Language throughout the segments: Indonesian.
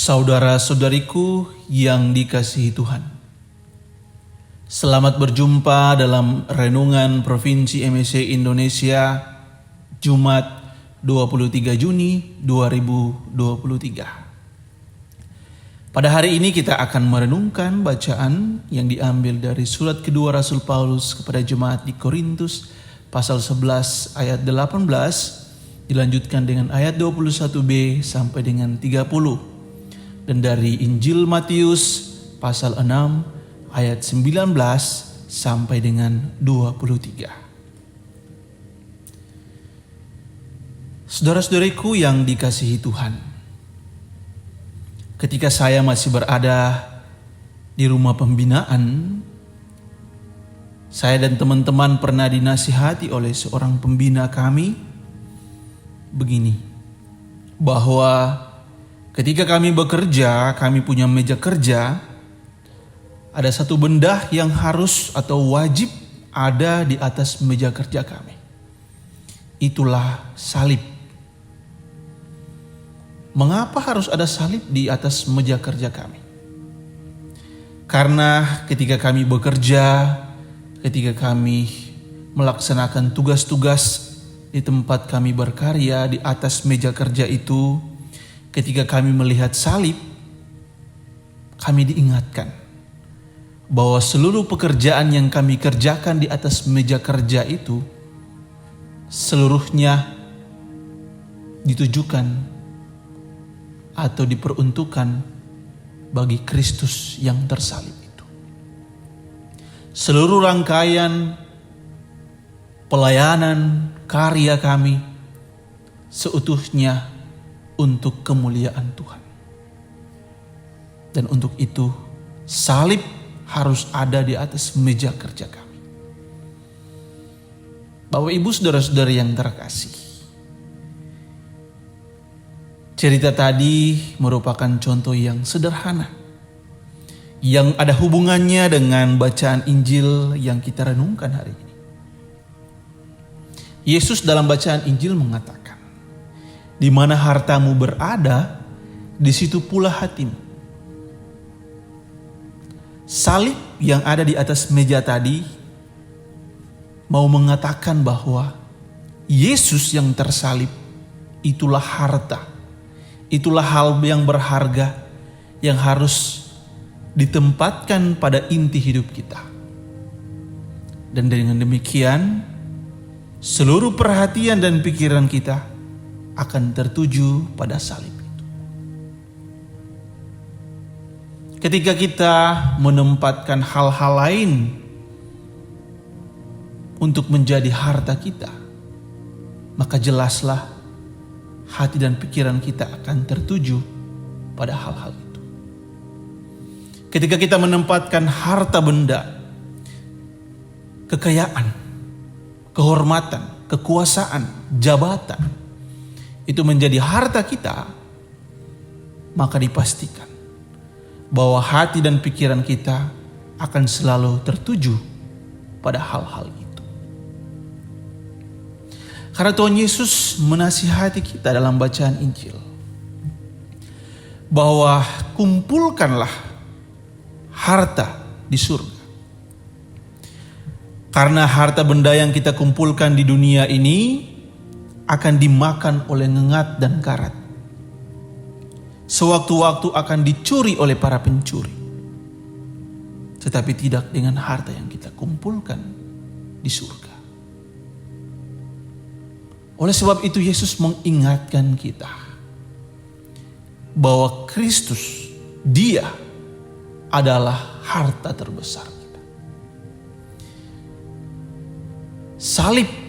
Saudara-saudariku yang dikasihi Tuhan, selamat berjumpa dalam Renungan Provinsi MSC Indonesia Jumat 23 Juni 2023. Pada hari ini kita akan merenungkan bacaan yang diambil dari surat kedua Rasul Paulus kepada jemaat di Korintus pasal 11 ayat 18 dilanjutkan dengan ayat 21b sampai dengan 30. Dan dari Injil Matius pasal 6 ayat 19 sampai dengan 23. Saudara-saudariku yang dikasihi Tuhan, ketika saya masih berada di rumah pembinaan, saya dan teman-teman pernah dinasihati oleh seorang pembina kami begini, bahwa ketika kami bekerja, kami punya meja kerja, ada satu benda yang harus atau wajib ada di atas meja kerja kami. Itulah salib. Mengapa harus ada salib di atas meja kerja kami? Karena ketika kami bekerja, ketika kami melaksanakan tugas-tugas di tempat kami berkarya, di atas meja kerja itu, ketika kami melihat salib, kami diingatkan bahwa seluruh pekerjaan yang kami kerjakan di atas meja kerja itu seluruhnya ditujukan atau diperuntukkan bagi Kristus yang tersalib itu. Seluruh rangkaian pelayanan karya kami seutuhnya untuk kemuliaan Tuhan. Dan untuk itu salib harus ada di atas meja kerja kami. Bapak Ibu saudara-saudari yang terkasih, cerita tadi merupakan contoh yang sederhana yang ada hubungannya dengan bacaan Injil yang kita renungkan hari ini. Yesus dalam bacaan Injil mengatakan, di mana hartamu berada, di situ pula hatimu. Salib yang ada di atas meja tadi mau mengatakan bahwa Yesus yang tersalib itulah harta, itulah hal yang berharga yang harus ditempatkan pada inti hidup kita. Dan dengan demikian, seluruh perhatian dan pikiran kita akan tertuju pada salib itu. Ketika kita menempatkan hal-hal lain untuk menjadi harta kita, maka jelaslah hati dan pikiran kita akan tertuju pada hal-hal itu. Ketika kita menempatkan harta benda, kekayaan, kehormatan, kekuasaan, jabatan, itu menjadi harta kita, maka dipastikan bahwa hati dan pikiran kita akan selalu tertuju pada hal-hal itu. Karena Tuhan Yesus menasihati kita dalam bacaan Injil bahwa kumpulkanlah harta di surga. Karena harta benda yang kita kumpulkan di dunia ini akan dimakan oleh ngengat dan karat. Sewaktu-waktu akan dicuri oleh para pencuri. Tetapi tidak dengan harta yang kita kumpulkan di surga. Oleh sebab itu Yesus mengingatkan kita bahwa Kristus, Dia adalah harta terbesar kita. Salib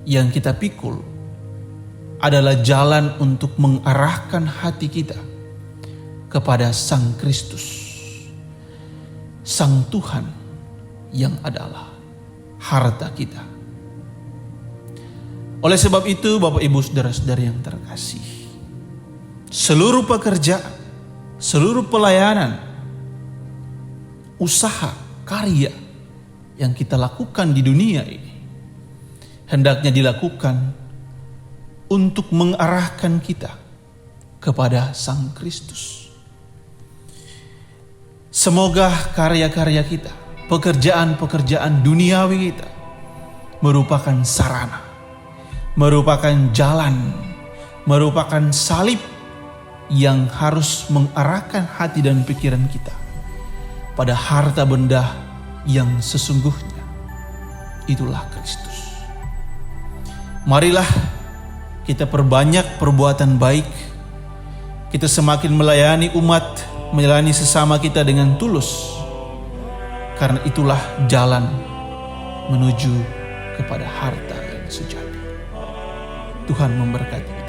yang kita pikul adalah jalan untuk mengarahkan hati kita kepada Sang Kristus, Sang Tuhan yang adalah harta kita. Oleh sebab itu Bapak Ibu saudara-saudari yang terkasih, seluruh pekerjaan, seluruh pelayanan, usaha, karya yang kita lakukan di dunia ini hendaknya dilakukan untuk mengarahkan kita kepada Sang Kristus. Semoga karya-karya kita, pekerjaan-pekerjaan duniawi kita merupakan sarana, merupakan jalan, merupakan salib yang harus mengarahkan hati dan pikiran kita pada harta benda yang sesungguhnya, itulah Kristus. Marilah kita perbanyak perbuatan baik, kita semakin melayani umat, melayani sesama kita dengan tulus, karena itulah jalan menuju kepada harta yang sejati. Tuhan memberkati.